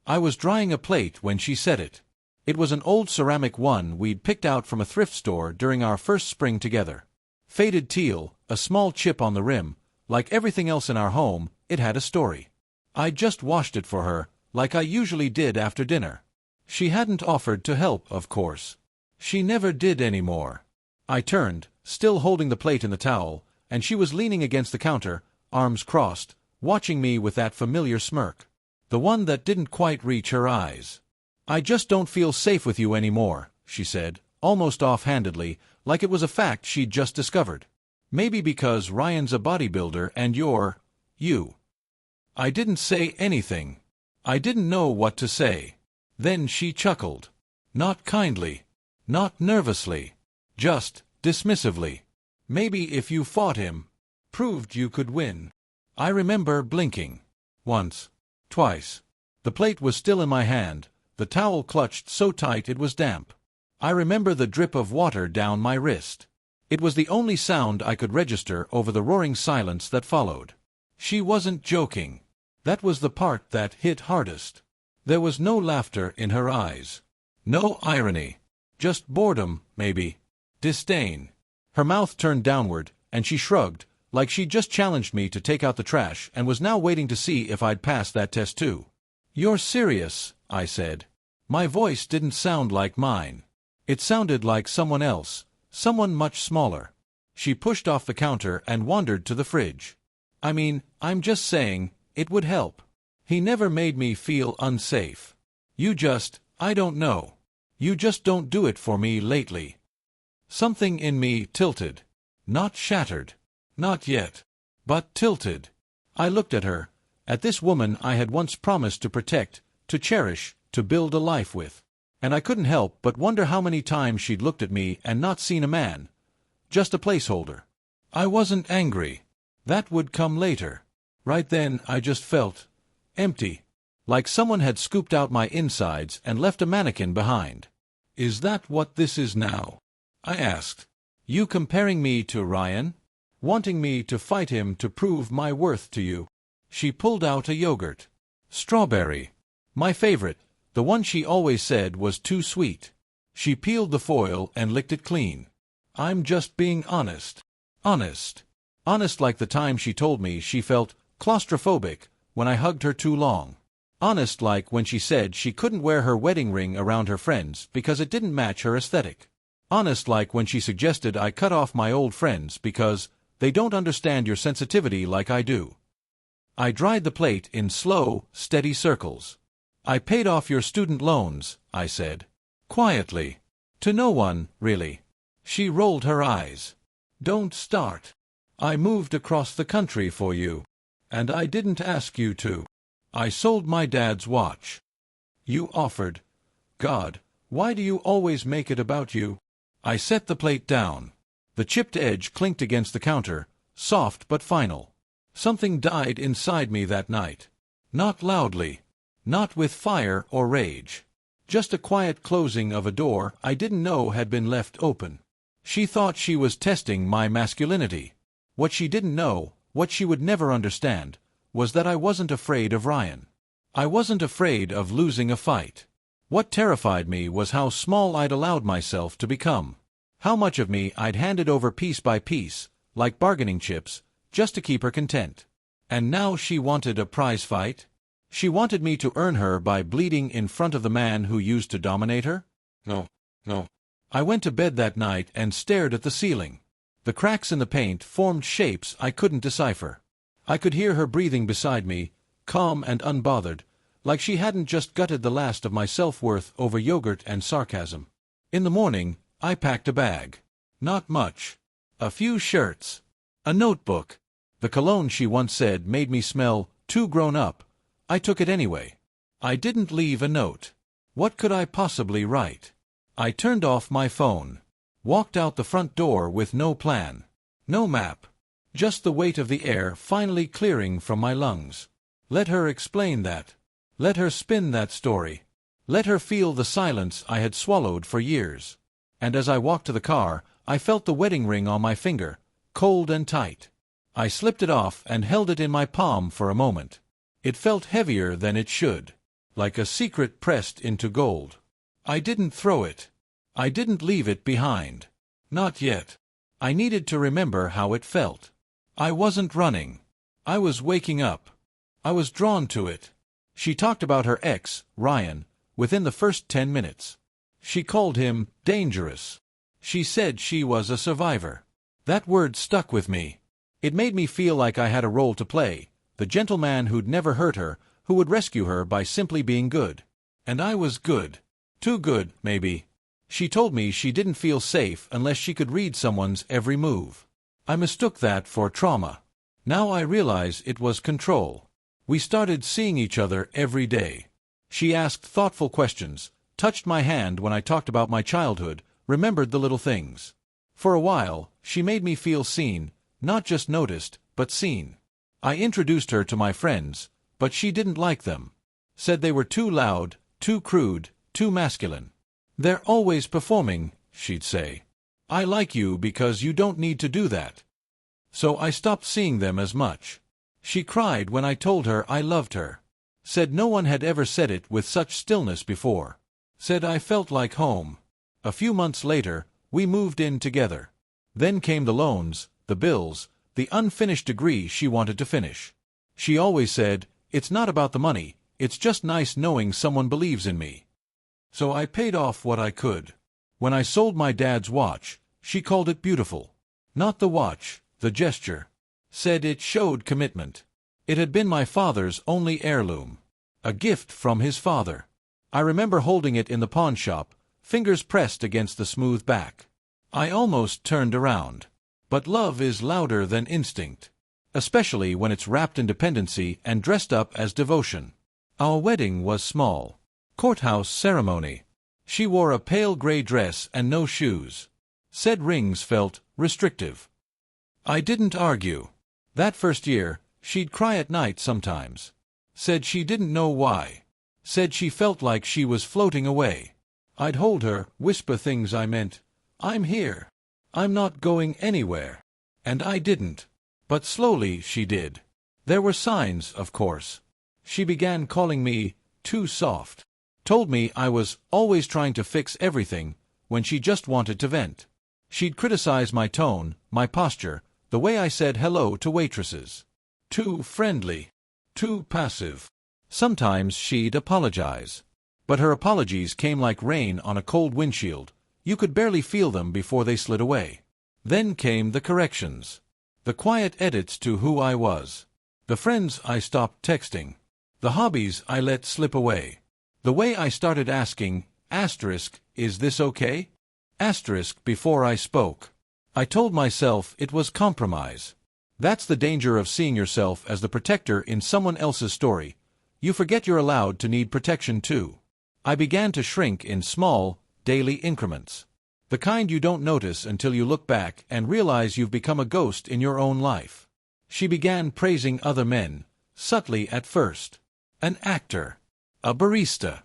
I was drying a plate when she said it. It was an old ceramic one we'd picked out from a thrift store during our first spring together. Faded teal, a small chip on the rim. Like everything else in our home, it had a story. I'd just washed it for her, like I usually did after dinner. She hadn't offered to help, of course. She never did anymore. I turned, still holding the plate and the towel, and she was leaning against the counter, arms crossed, watching me with that familiar smirk. The one that didn't quite reach her eyes. "I just don't feel safe with you anymore," she said, almost offhandedly, like it was a fact she'd just discovered. "Maybe because Ryan's a bodybuilder and you." I didn't say anything. I didn't know what to say. Then she chuckled. Not kindly. Not nervously. Just dismissively. "Maybe if you fought him. Proved you could win." I remember blinking. Once. Twice. The plate was still in my hand, the towel clutched so tight it was damp. I remember the drip of water down my wrist. It was the only sound I could register over the roaring silence that followed. She wasn't joking. That was the part that hit hardest. There was no laughter in her eyes. No irony. Just boredom, maybe. Disdain. Her mouth turned downward, and she shrugged, like she'd just challenged me to take out the trash and was now waiting to see if I'd pass that test too. "You're serious," I said. My voice didn't sound like mine. It sounded like someone else, someone much smaller. She pushed off the counter and wandered to the fridge. "I mean, I'm just saying, it would help. He never made me feel unsafe. I don't know. You just don't do it for me lately." Something in me tilted. Not shattered. Not yet. But tilted. I looked at her, at this woman I had once promised to protect, to cherish, to build a life with. And I couldn't help but wonder how many times she'd looked at me and not seen a man. Just a placeholder. I wasn't angry. That would come later. Right then I just felt empty. Like someone had scooped out my insides and left a mannequin behind. "Is that what this is now?" I asked. "You comparing me to Ryan? Wanting me to fight him to prove my worth to you?" She pulled out a yogurt. Strawberry. My favorite, the one she always said was too sweet. She peeled the foil and licked it clean. "I'm just being honest." Honest. Honest like the time she told me she felt claustrophobic when I hugged her too long. Honest like when she said she couldn't wear her wedding ring around her friends because it didn't match her aesthetic. Honest like when she suggested I cut off my old friends because they don't understand your sensitivity like I do. I dried the plate in slow, steady circles. "I paid off your student loans," I said. Quietly. "To no one, really." She rolled her eyes. "Don't start. I moved across the country for you. And I didn't ask you to. I sold my dad's watch. You offered. God, why do you always make it about you?" I set the plate down. The chipped edge clinked against the counter, soft but final. Something died inside me that night. Not loudly. Not with fire or rage. Just a quiet closing of a door I didn't know had been left open. She thought she was testing my masculinity. What she didn't know, what she would never understand, was that I wasn't afraid of Ryan. I wasn't afraid of losing a fight. What terrified me was how small I'd allowed myself to become. How much of me I'd handed over piece by piece, like bargaining chips, just to keep her content. And now she wanted a prize fight? She wanted me to earn her by bleeding in front of the man who used to dominate her? No. I went to bed that night and stared at the ceiling. The cracks in the paint formed shapes I couldn't decipher. I could hear her breathing beside me, calm and unbothered, like she hadn't just gutted the last of my self-worth over yogurt and sarcasm. In the morning, I packed a bag. Not much. A few shirts. A notebook. The cologne she once said made me smell too grown up. I took it anyway. I didn't leave a note. What could I possibly write? I turned off my phone. Walked out the front door with no plan. No map. Just the weight of the air finally clearing from my lungs. Let her explain that. Let her spin that story. Let her feel the silence I had swallowed for years. And as I walked to the car, I felt the wedding ring on my finger, cold and tight. I slipped it off and held it in my palm for a moment. It felt heavier than it should. like a secret pressed into gold. I didn't throw it. I didn't leave it behind. Not yet. I needed to remember how it felt. I wasn't running. I was waking up. I was drawn to it. She talked about her ex, Ryan, within the first 10 minutes. She called him dangerous. She said she was a survivor. That word stuck with me. It made me feel like I had a role to play, the gentleman who'd never hurt her, who would rescue her by simply being good. And I was good. Too good, maybe. She told me she didn't feel safe unless she could read someone's every move. I mistook that for trauma. Now I realize it was control. We started seeing each other every day. She asked thoughtful questions, touched my hand when I talked about my childhood, remembered the little things. For a while, she made me feel seen, not just noticed, but seen. I introduced her to my friends, but she didn't like them. Said they were too loud, too crude, too masculine. They're always performing, she'd say. I like you because you don't need to do that. So I stopped seeing them as much. She cried when I told her I loved her. Said no one had ever said it with such stillness before. Said I felt like home. A few months later, we moved in together. Then came the loans, the bills, the unfinished degree she wanted to finish. She always said, "It's not about the money, it's just nice knowing someone believes in me." So I paid off what I could. When I sold my dad's watch, she called it beautiful. Not the watch, the gesture. Said it showed commitment. It had been my father's only heirloom. A gift from his father. I remember holding it in the pawn shop, fingers pressed against the smooth back. I almost turned around. But love is louder than instinct. Especially when it's wrapped in dependency and dressed up as devotion. Our wedding was small. Courthouse ceremony. She wore a pale gray dress and no shoes. Said rings felt restrictive. I didn't argue. That first year, she'd cry at night sometimes. Said she didn't know why. Said she felt like she was floating away. I'd hold her, whisper things I meant. I'm here. I'm not going anywhere. And I didn't. But slowly she did. There were signs, of course. She began calling me too soft. Told me I was always trying to fix everything when she just wanted to vent. She'd criticize my tone, my posture, the way I said hello to waitresses. Too friendly. Too passive. Sometimes she'd apologize. But her apologies came like rain on a cold windshield. You could barely feel them before they slid away. Then came the corrections. The quiet edits to who I was. The friends I stopped texting. The hobbies I let slip away. The way I started asking, "Is this okay?" Before I spoke. I told myself it was compromise. That's the danger of seeing yourself as the protector in someone else's story. You forget you're allowed to need protection too. I began to shrink in small, daily increments. The kind you don't notice until you look back and realize you've become a ghost in your own life. She began praising other men, subtly at first. An actor. A barista.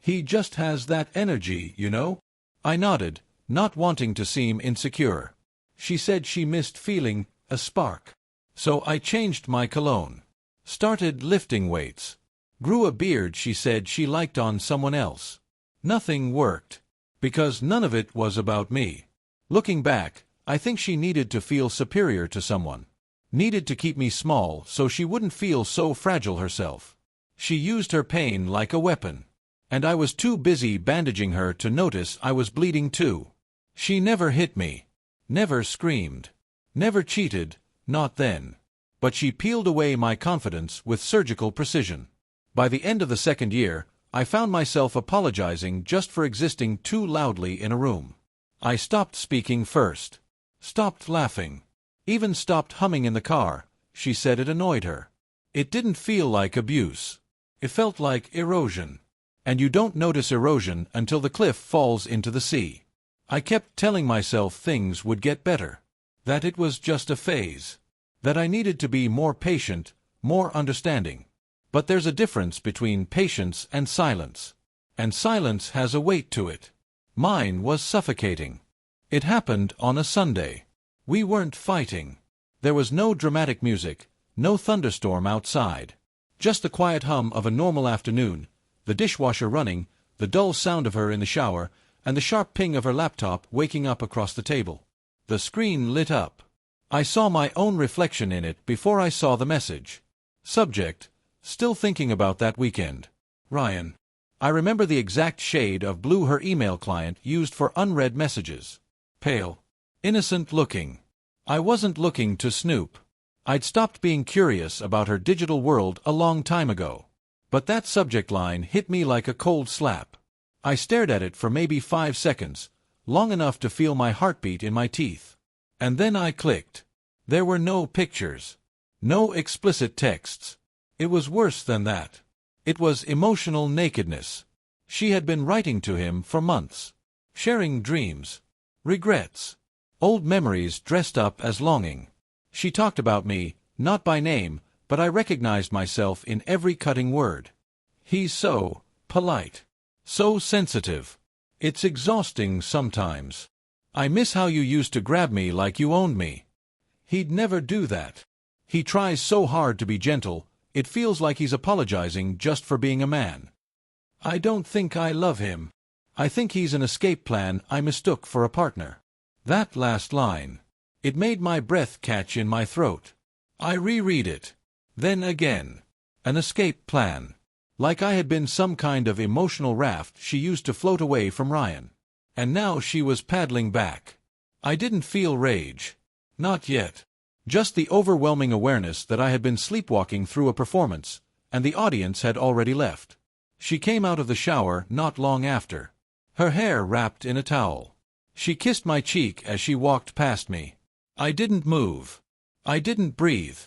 He just has that energy, you know? I nodded, not wanting to seem insecure. She said she missed feeling a spark. So I changed my cologne. Started lifting weights. Grew a beard she said she liked on someone else. Nothing worked. Because none of it was about me. Looking back, I think she needed to feel superior to someone. Needed to keep me small so she wouldn't feel so fragile herself. She used her pain like a weapon. And I was too busy bandaging her to notice I was bleeding too. She never hit me. Never screamed. Never cheated, not then. But she peeled away my confidence with surgical precision. By the end of the second year, I found myself apologizing just for existing too loudly in a room. I stopped speaking first. Stopped laughing. Even stopped humming in the car. She said it annoyed her. It didn't feel like abuse. It felt like erosion. And you don't notice erosion until the cliff falls into the sea. I kept telling myself things would get better. That it was just a phase. That I needed to be more patient, more understanding. But there's a difference between patience and silence. And silence has a weight to it. Mine was suffocating. It happened on a Sunday. We weren't fighting. There was no dramatic music, no thunderstorm outside. Just the quiet hum of a normal afternoon, the dishwasher running, the dull sound of her in the shower, and the sharp ping of her laptop waking up across the table. The screen lit up. I saw my own reflection in it before I saw the message. Subject: still thinking about that weekend. Ryan. I remember the exact shade of blue her email client used for unread messages. Pale. Innocent looking. I wasn't looking to snoop. I'd stopped being curious about her digital world a long time ago. But that subject line hit me like a cold slap. I stared at it for maybe 5 seconds, long enough to feel my heartbeat in my teeth. And then I clicked. There were no pictures. No explicit texts. It was worse than that. It was emotional nakedness. She had been writing to him for months. Sharing dreams. Regrets. Old memories dressed up as longing. She talked about me, not by name, but I recognized myself in every cutting word. He's so polite. So sensitive. It's exhausting sometimes. I miss how you used to grab me like you owned me. He'd never do that. He tries so hard to be gentle, it feels like he's apologizing just for being a man. I don't think I love him. I think he's an escape plan I mistook for a partner. That last line. It made my breath catch in my throat. I reread it. Then again. An escape plan. Like I had been some kind of emotional raft she used to float away from Ryan. And now she was paddling back. I didn't feel rage. Not yet. Just the overwhelming awareness that I had been sleepwalking through a performance, and the audience had already left. She came out of the shower not long after. Her hair wrapped in a towel. She kissed my cheek as she walked past me. I didn't move. I didn't breathe.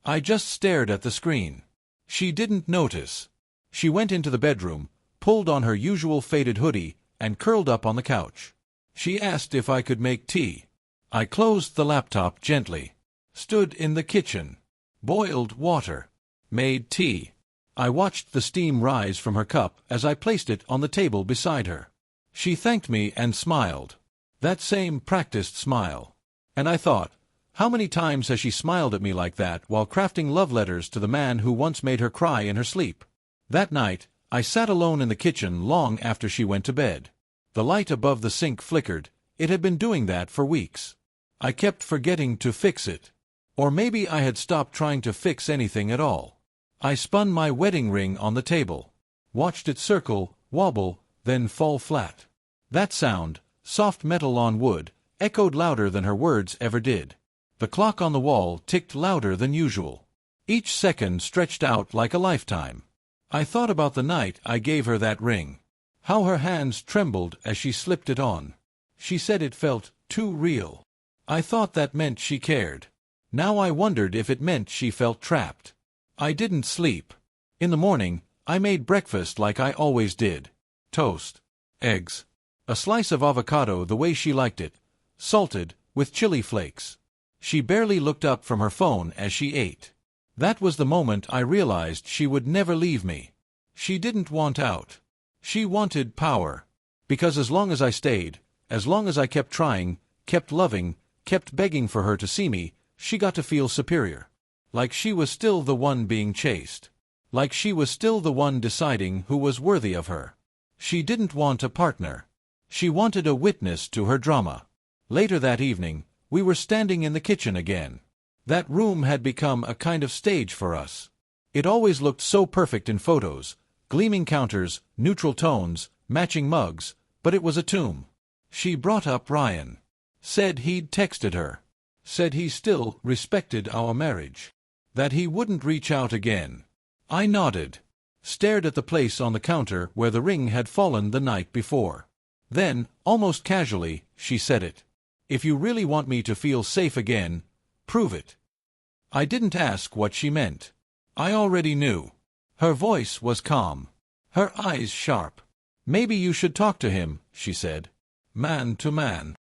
I just stared at the screen. She didn't notice. She went into the bedroom, pulled on her usual faded hoodie, and curled up on the couch. She asked if I could make tea. I closed the laptop gently. Stood in the kitchen. Boiled water. Made tea. I watched the steam rise from her cup as I placed it on the table beside her. She thanked me and smiled. That same practiced smile. And I thought, how many times has she smiled at me like that while crafting love letters to the man who once made her cry in her sleep? That night, I sat alone in the kitchen long after she went to bed. The light above the sink flickered. It had been doing that for weeks. I kept forgetting to fix it. Or maybe I had stopped trying to fix anything at all. I spun my wedding ring on the table. Watched it circle, wobble, then fall flat. That sound, soft metal on wood, echoed louder than her words ever did. The clock on the wall ticked louder than usual. Each second stretched out like a lifetime. I thought about the night I gave her that ring. How her hands trembled as she slipped it on. She said it felt too real. I thought that meant she cared. Now I wondered if it meant she felt trapped. I didn't sleep. In the morning, I made breakfast like I always did. Toast. Eggs. A slice of avocado the way she liked it. Salted, with chili flakes. She barely looked up from her phone as she ate. That was the moment I realized she would never leave me. She didn't want out. She wanted power. Because as long as I stayed, as long as I kept trying, kept loving, kept begging for her to see me, she got to feel superior. Like she was still the one being chased. Like she was still the one deciding who was worthy of her. She didn't want a partner. She wanted a witness to her drama. Later that evening, we were standing in the kitchen again. That room had become a kind of stage for us. It always looked so perfect in photos, gleaming counters, neutral tones, matching mugs, but it was a tomb. She brought up Ryan. Said he'd texted her. Said he still respected our marriage. That he wouldn't reach out again. I nodded. Stared at the place on the counter where the ring had fallen the night before. Then, almost casually, she said it. If you really want me to feel safe again, prove it. I didn't ask what she meant. I already knew. Her voice was calm. Her eyes sharp. Maybe you should talk to him, she said. Man to man.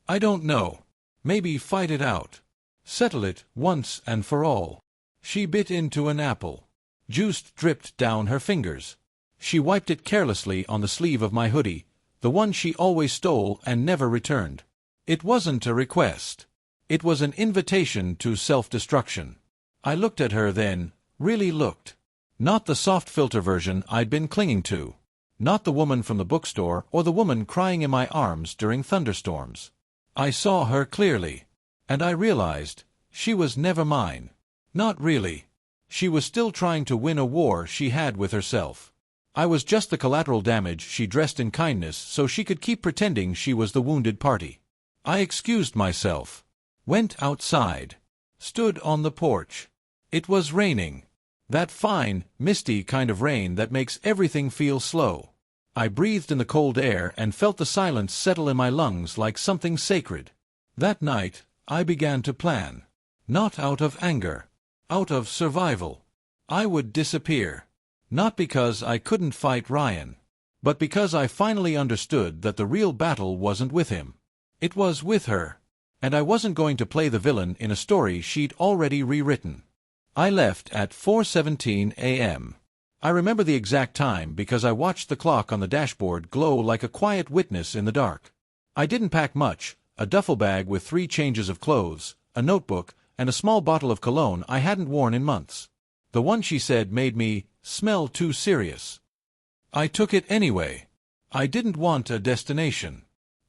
I don't know. Maybe fight it out. Settle it once and for all. She bit into an apple. Juice dripped down her fingers. She wiped it carelessly on the sleeve of my hoodie, the one she always stole and never returned. It wasn't a request. It was an invitation to self-destruction. I looked at her then, really looked. Not the soft filter version I'd been clinging to. Not the woman from the bookstore or the woman crying in my arms during thunderstorms. I saw her clearly. And I realized, she was never mine. Not really. She was still trying to win a war she had with herself. I was just the collateral damage she dressed in kindness so she could keep pretending she was the wounded party. I excused myself. Went outside. Stood on the porch. It was raining. That fine, misty kind of rain that makes everything feel slow. I breathed in the cold air and felt the silence settle in my lungs like something sacred. That night, I began to plan. Not out of anger. Out of survival. I would disappear. Not because I couldn't fight Ryan. But because I finally understood that the real battle wasn't with him. It was with her. And I wasn't going to play the villain in a story she'd already rewritten. I left at 4:17 a.m. I remember the exact time because I watched the clock on the dashboard glow like a quiet witness in the dark. I didn't pack much, a duffel bag with 3 changes of clothes, a notebook, and a small bottle of cologne I hadn't worn in months. The one she said made me smell too serious. I took it anyway. I didn't want a destination.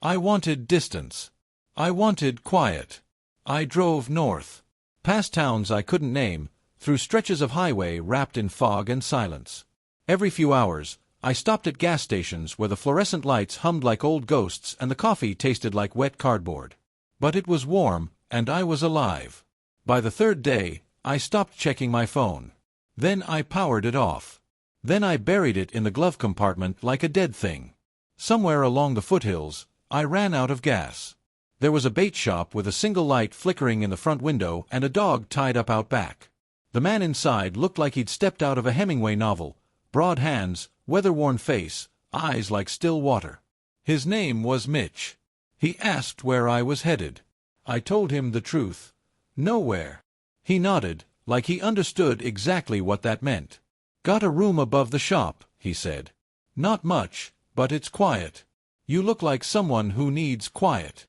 I wanted distance. I wanted quiet. I drove north. Past towns I couldn't name, through stretches of highway wrapped in fog and silence. Every few hours, I stopped at gas stations where the fluorescent lights hummed like old ghosts and the coffee tasted like wet cardboard. But it was warm, and I was alive. By the 3rd day, I stopped checking my phone. Then I powered it off. Then I buried it in the glove compartment like a dead thing. Somewhere along the foothills, I ran out of gas. There was a bait shop with a single light flickering in the front window and a dog tied up out back. The man inside looked like he'd stepped out of a Hemingway novel. Broad hands, weather-worn face, eyes like still water. His name was Mitch. He asked where I was headed. I told him the truth. Nowhere. He nodded, like he understood exactly what that meant. Got a room above the shop, he said. Not much, but it's quiet. You look like someone who needs quiet.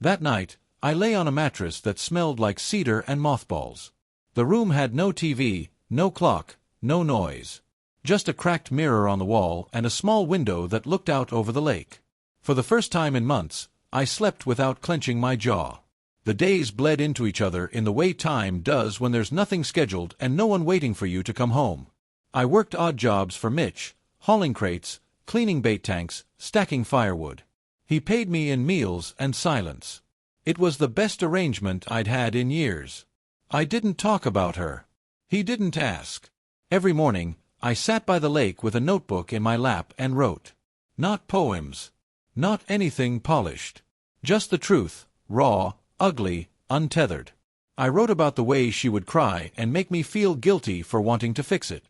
That night, I lay on a mattress that smelled like cedar and mothballs. The room had no TV, no clock, no noise. Just a cracked mirror on the wall and a small window that looked out over the lake. For the first time in months, I slept without clenching my jaw. The days bled into each other in the way time does when there's nothing scheduled and no one waiting for you to come home. I worked odd jobs for Mitch, hauling crates, cleaning bait tanks, stacking firewood. He paid me in meals and silence. It was the best arrangement I'd had in years. I didn't talk about her. He didn't ask. Every morning, I sat by the lake with a notebook in my lap and wrote. Not poems. Not anything polished. Just the truth, raw, ugly, untethered. I wrote about the way she would cry and make me feel guilty for wanting to fix it.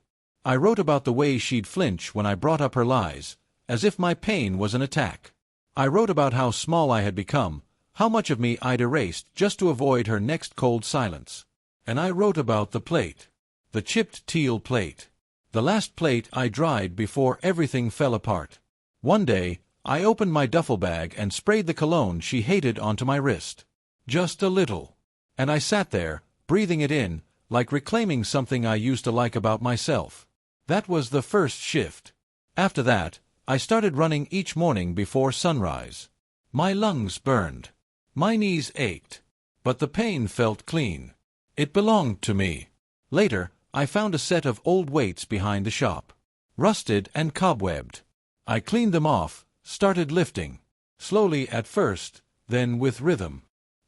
I wrote about the way she'd flinch when I brought up her lies, as if my pain was an attack. I wrote about how small I had become, how much of me I'd erased just to avoid her next cold silence. And I wrote about the plate. The chipped teal plate. The last plate I dried before everything fell apart. One day, I opened my duffel bag and sprayed the cologne she hated onto my wrist. Just a little. And I sat there, breathing it in, like reclaiming something I used to like about myself. That was the first shift. After that, I started running each morning before sunrise. My lungs burned. My knees ached. But the pain felt clean. It belonged to me. Later, I found a set of old weights behind the shop. Rusted and cobwebbed. I cleaned them off, started lifting. Slowly at first, then with rhythm.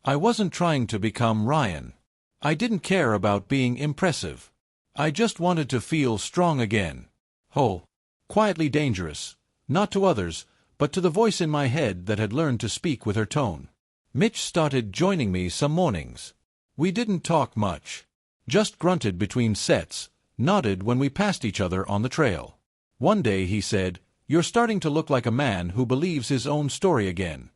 I wasn't trying to become Ryan. I didn't care about being impressive. I just wanted to feel strong again. Whole. Quietly dangerous. Not to others, but to the voice in my head that had learned to speak with her tone. Mitch started joining me some mornings. We didn't talk much. Just grunted between sets, nodded when we passed each other on the trail. One day he said, "You're starting to look like a man who believes his own story again."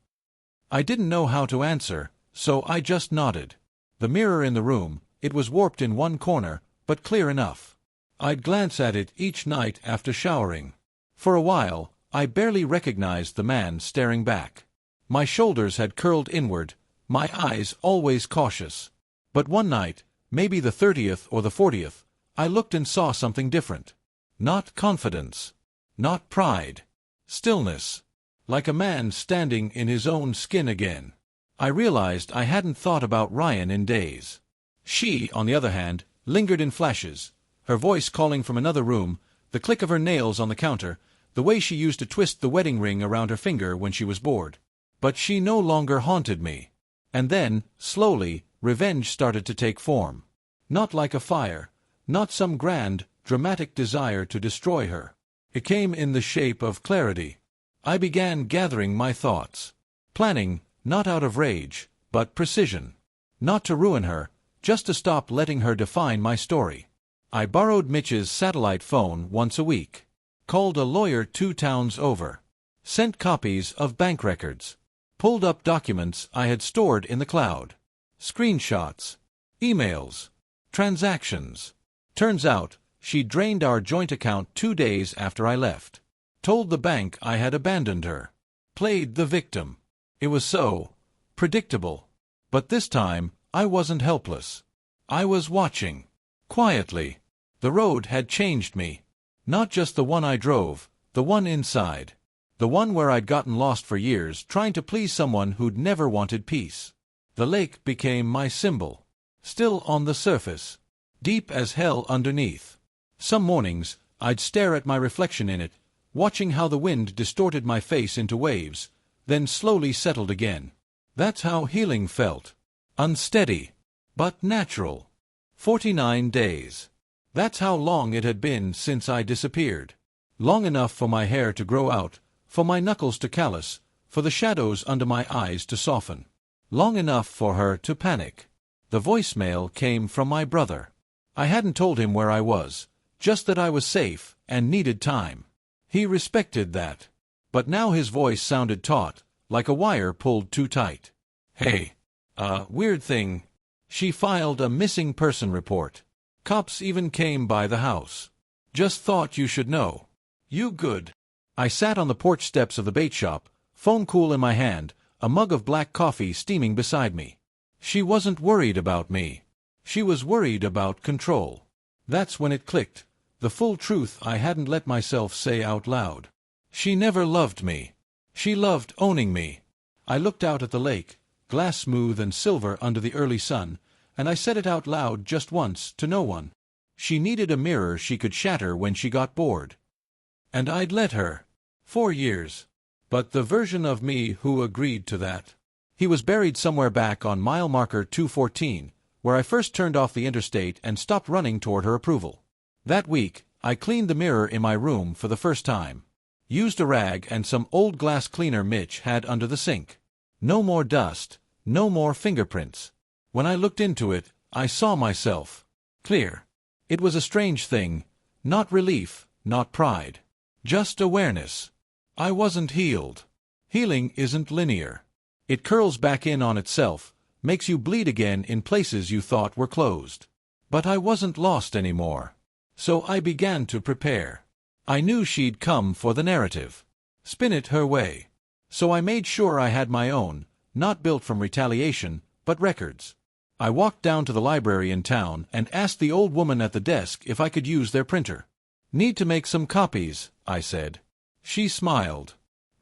I didn't know how to answer, so I just nodded. The mirror in the room, it was warped in one corner, but clear enough. I'd glance at it each night after showering. For a while, I barely recognized the man staring back. My shoulders had curled inward, my eyes always cautious. But one night, maybe the 30th or the 40th, I looked and saw something different. Not confidence. Not pride. Stillness. Like a man standing in his own skin again. I realized I hadn't thought about Ryan in days. She, on the other hand, lingered in flashes, her voice calling from another room, the click of her nails on the counter, the way she used to twist the wedding ring around her finger when she was bored. But she no longer haunted me. And then, slowly, revenge started to take form. Not like a fire, not some grand, dramatic desire to destroy her. It came in the shape of clarity. I began gathering my thoughts. Planning, not out of rage, but precision. Not to ruin her, just to stop letting her define my story. I borrowed Mitch's satellite phone once a week. Called a lawyer 2 towns over. Sent copies of bank records. Pulled up documents I had stored in the cloud. Screenshots. Emails. Transactions. Turns out, she drained our joint account 2 days after I left. Told the bank I had abandoned her. Played the victim. It was so predictable. But this time, I wasn't helpless. I was watching. Quietly. The road had changed me. Not just the one I drove, the one inside. The one where I'd gotten lost for years trying to please someone who'd never wanted peace. The lake became my symbol. Still on the surface. Deep as hell underneath. Some mornings, I'd stare at my reflection in it, watching how the wind distorted my face into waves, then slowly settled again. That's how healing felt. Unsteady. But natural. 49 days. That's how long it had been since I disappeared. Long enough for my hair to grow out, for my knuckles to callous, for the shadows under my eyes to soften. Long enough for her to panic. The voicemail came from my brother. I hadn't told him where I was, just that I was safe and needed time. He respected that. But now his voice sounded taut, like a wire pulled too tight. Hey. Weird thing. She filed a missing person report. Cops even came by the house. Just thought you should know. You good. I sat on the porch steps of the bait shop, phone cool in my hand, a mug of black coffee steaming beside me. She wasn't worried about me. She was worried about control. That's when it clicked, the full truth I hadn't let myself say out loud. She never loved me. She loved owning me. I looked out at the lake, glass smooth and silver under the early sun, and I said it out loud just once, to no one. She needed a mirror she could shatter when she got bored. And I'd let her. 4 years. But the version of me who agreed to that. He was buried somewhere back on mile marker 214, where I first turned off the interstate and stopped running toward her approval. That week, I cleaned the mirror in my room for the first time. Used a rag and some old glass cleaner Mitch had under the sink. No more dust, no more fingerprints. When I looked into it, I saw myself. Clear. It was a strange thing. Not relief, not pride. Just awareness. I wasn't healed. Healing isn't linear. It curls back in on itself, makes you bleed again in places you thought were closed. But I wasn't lost anymore. So I began to prepare. I knew she'd come for the narrative. Spin it her way. So I made sure I had my own, not built from retaliation, but records. I walked down to the library in town and asked the old woman at the desk if I could use their printer. Need to make some copies, I said. She smiled.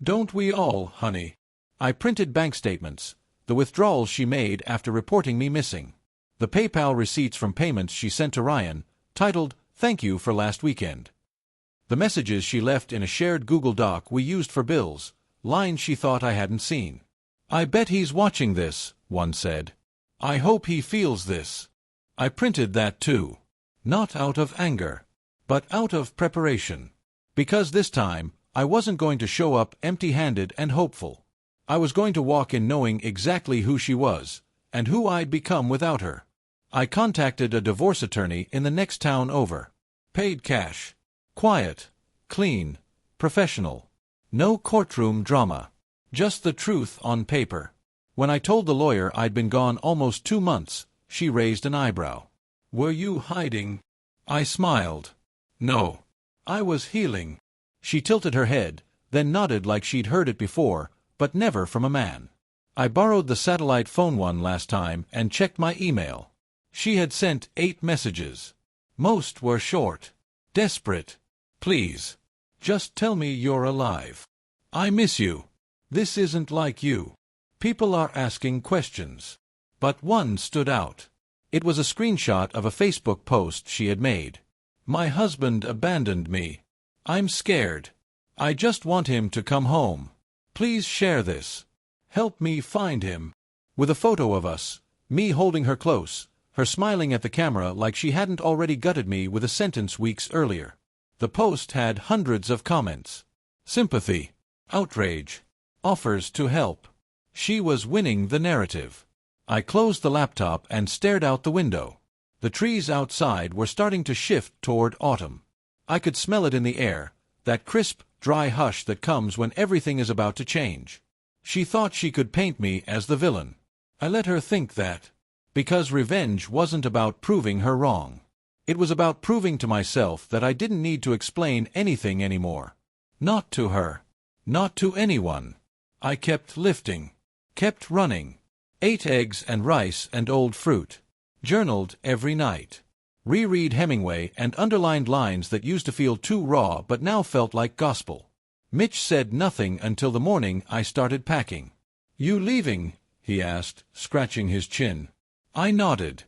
Don't we all, honey? I printed bank statements, the withdrawals she made after reporting me missing. The PayPal receipts from payments she sent to Ryan, titled, "Thank you for last weekend." The messages she left in a shared Google Doc we used for bills, lines she thought I hadn't seen. I bet he's watching this, one said. I hope he feels this. I printed that too. Not out of anger, but out of preparation. Because this time, I wasn't going to show up empty-handed and hopeful. I was going to walk in knowing exactly who she was, and who I'd become without her. I contacted a divorce attorney in the next town over. Paid cash. Quiet. Clean. Professional. No courtroom drama. Just the truth on paper. When I told the lawyer I'd been gone almost 2 months, she raised an eyebrow. Were you hiding? I smiled. No. I was healing. She tilted her head, then nodded like she'd heard it before, but never from a man. I borrowed the satellite phone one last time and checked my email. She had sent 8 messages. Most were short. Desperate. Please. Just tell me you're alive. I miss you. This isn't like you. People are asking questions. But one stood out. It was a screenshot of a Facebook post she had made. My husband abandoned me. I'm scared. I just want him to come home. Please share this. Help me find him. With a photo of us, me holding her close, her smiling at the camera like she hadn't already gutted me with a sentence weeks earlier. The post had hundreds of comments. Sympathy. Outrage. Offers to help. She was winning the narrative. I closed the laptop and stared out the window. The trees outside were starting to shift toward autumn. I could smell it in the air, that crisp, dry hush that comes when everything is about to change. She thought she could paint me as the villain. I let her think that. Because revenge wasn't about proving her wrong. It was about proving to myself that I didn't need to explain anything anymore. Not to her. Not to anyone. I kept lifting. Kept running. Ate eggs and rice and old fruit. Journaled every night. Reread Hemingway and underlined lines that used to feel too raw but now felt like gospel. Mitch said nothing until the morning I started packing. You leaving? He asked, scratching his chin. I nodded.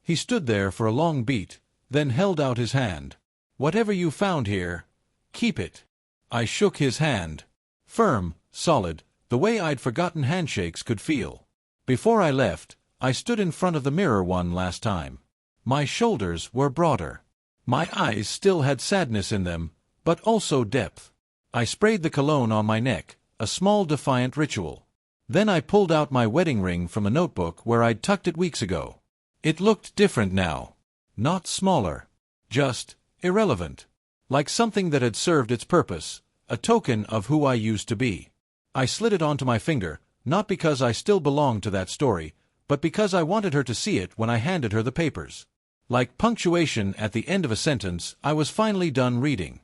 He stood there for a long beat, then held out his hand. Whatever you found here, keep it. I shook his hand. Firm, solid, the way I'd forgotten handshakes could feel. Before I left, I stood in front of the mirror one last time. My shoulders were broader. My eyes still had sadness in them, but also depth. I sprayed the cologne on my neck, a small defiant ritual. Then I pulled out my wedding ring from a notebook where I'd tucked it weeks ago. It looked different now. Not smaller. Just irrelevant. Like something that had served its purpose, a token of who I used to be. I slid it onto my finger, not because I still belonged to that story, but because I wanted her to see it when I handed her the papers. Like punctuation at the end of a sentence, I was finally done reading.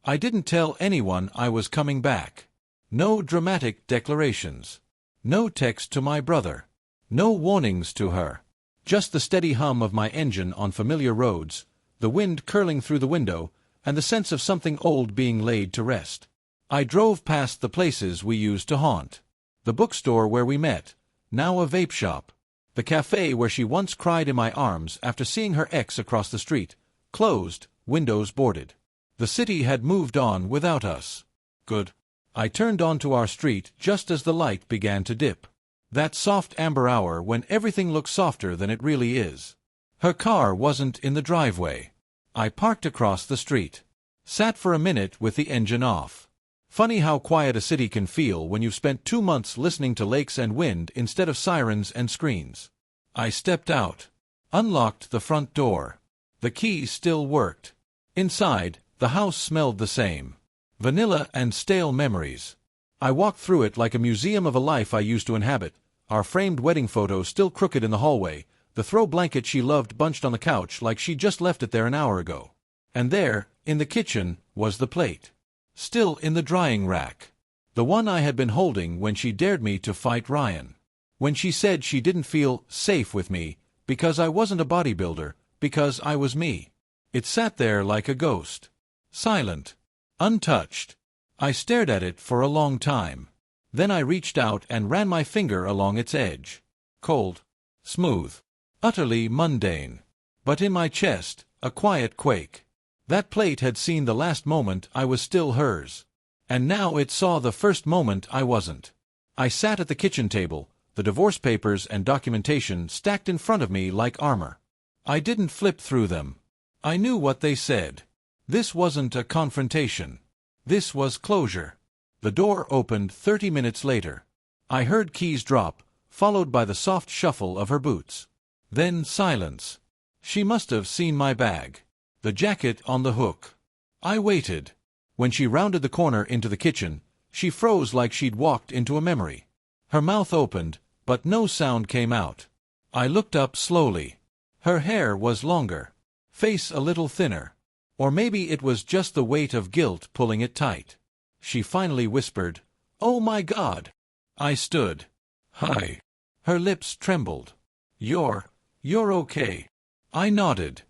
I didn't tell anyone I was coming back. No dramatic declarations. No text to my brother. No warnings to her. Just the steady hum of my engine on familiar roads, the wind curling through the window, and the sense of something old being laid to rest. I drove past the places we used to haunt. The bookstore where we met, now a vape shop. The cafe where she once cried in my arms after seeing her ex across the street, closed, windows boarded. The city had moved on without us. Good. I turned onto our street just as the light began to dip. That soft amber hour when everything looks softer than it really is. Her car wasn't in the driveway. I parked across the street. Sat for a minute with the engine off. Funny how quiet a city can feel when you've spent 2 months listening to lakes and wind instead of sirens and screens. I stepped out. Unlocked the front door. The key still worked. Inside, the house smelled the same. Vanilla and stale memories. I walked through it like a museum of a life I used to inhabit, our framed wedding photo still crooked in the hallway, the throw blanket she loved bunched on the couch like she'd just left it there an hour ago. And there, in the kitchen, was the plate. Still in the drying rack. The one I had been holding when she dared me to fight Ryan. When she said she didn't feel safe with me, because I wasn't a bodybuilder, because I was me. It sat there like a ghost. Silent. Untouched. I stared at it for a long time. Then I reached out and ran my finger along its edge. Cold. Smooth. Utterly mundane. But in my chest, a quiet quake. That plate had seen the last moment I was still hers. And now it saw the first moment I wasn't. I sat at the kitchen table, the divorce papers and documentation stacked in front of me like armor. I didn't flip through them. I knew what they said. This wasn't a confrontation. This was closure. The door opened 30 minutes later. I heard keys drop, followed by the soft shuffle of her boots. Then silence. She must have seen my bag. The jacket on the hook. I waited. When she rounded the corner into the kitchen, she froze like she'd walked into a memory. Her mouth opened, but no sound came out. I looked up slowly. Her hair was longer. Face a little thinner. Or maybe it was just the weight of guilt pulling it tight. She finally whispered, "Oh my God!" I stood. "Hi." Her lips trembled. You're okay." I nodded.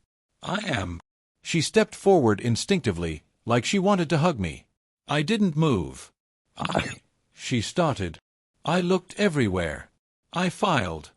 I am. She stepped forward instinctively, like she wanted to hug me. I didn't move. She started. I looked everywhere. I filed.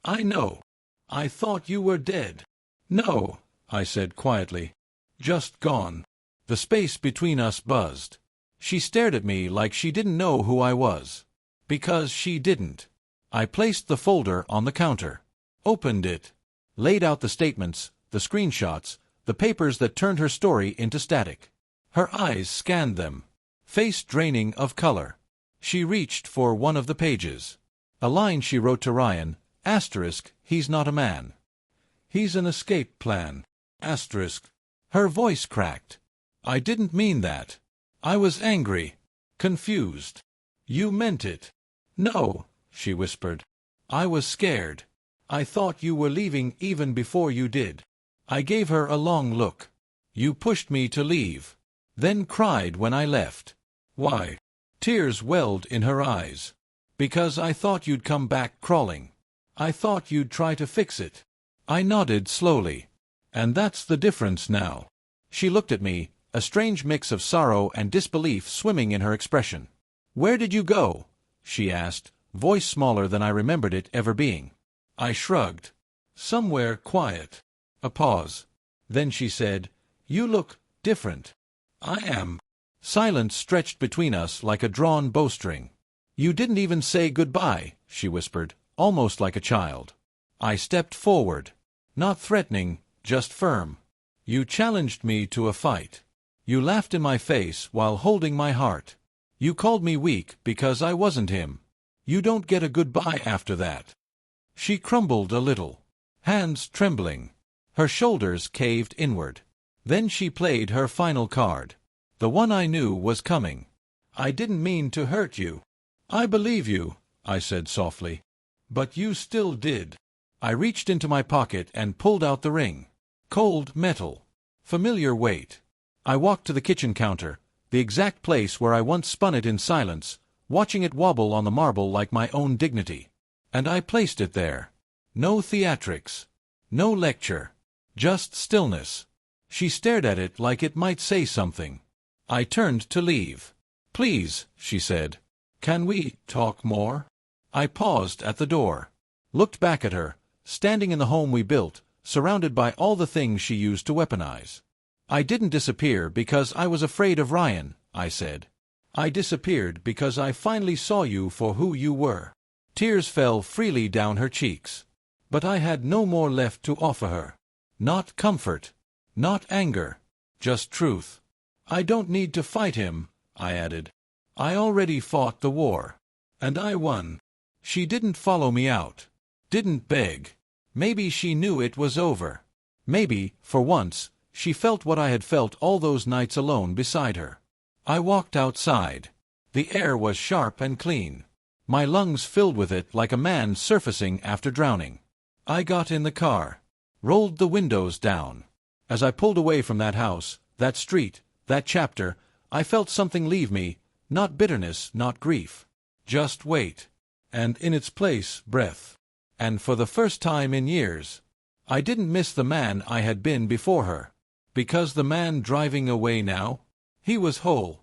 I know. I thought you were dead. No, I said quietly. Just gone. The space between us buzzed. She stared at me like she didn't know who I was. Because she didn't. I placed the folder on the counter. Opened it. Laid out the statements, the screenshots, the papers that turned her story into static. Her eyes scanned them. Face draining of color. She reached for one of the pages. A line she wrote to Ryan, asterisk, he's not a man. He's an escape plan, asterisk. Her voice cracked. I didn't mean that. I was angry. Confused. You meant it. No, she whispered. I was scared. I thought you were leaving even before you did. I gave her a long look. You pushed me to leave. Then cried when I left. Why? Tears welled in her eyes. Because I thought you'd come back crawling. I thought you'd try to fix it. I nodded slowly. And that's the difference now. She looked at me, a strange mix of sorrow and disbelief swimming in her expression. Where did you go? She asked, voice smaller than I remembered it ever being. I shrugged. Somewhere quiet. A pause. Then she said, You look different. I am. Silence stretched between us like a drawn bowstring. You didn't even say goodbye, she whispered, almost like a child. I stepped forward. Not threatening, just firm. You challenged me to a fight. You laughed in my face while holding my heart. You called me weak because I wasn't him. You don't get a goodbye after that. She crumbled a little, hands trembling. Her shoulders caved inward. Then she played her final card. The one I knew was coming. I didn't mean to hurt you. I believe you, I said softly. But you still did. I reached into my pocket and pulled out the ring. Cold metal. Familiar weight. I walked to the kitchen counter, the exact place where I once spun it in silence, watching it wobble on the marble like my own dignity. And I placed it there. No theatrics. No lecture. Just stillness. She stared at it like it might say something. I turned to leave. Please, she said. Can we talk more? I paused at the door. Looked back at her, standing in the home we built, surrounded by all the things she used to weaponize. I didn't disappear because I was afraid of Ryan, I said. I disappeared because I finally saw you for who you were. Tears fell freely down her cheeks. But I had no more left to offer her. Not comfort. Not anger. Just truth. I don't need to fight him, I added. I already fought the war. And I won. She didn't follow me out. Didn't beg. Maybe she knew it was over. Maybe, for once, she felt what I had felt all those nights alone beside her. I walked outside. The air was sharp and clean. My lungs filled with it like a man surfacing after drowning. I got in the car. Rolled the windows down. As I pulled away from that house, that street, that chapter, I felt something leave me, not bitterness, not grief. Just weight. And in its place, breath. And for the first time in years, I didn't miss the man I had been before her. Because the man driving away now, he was whole.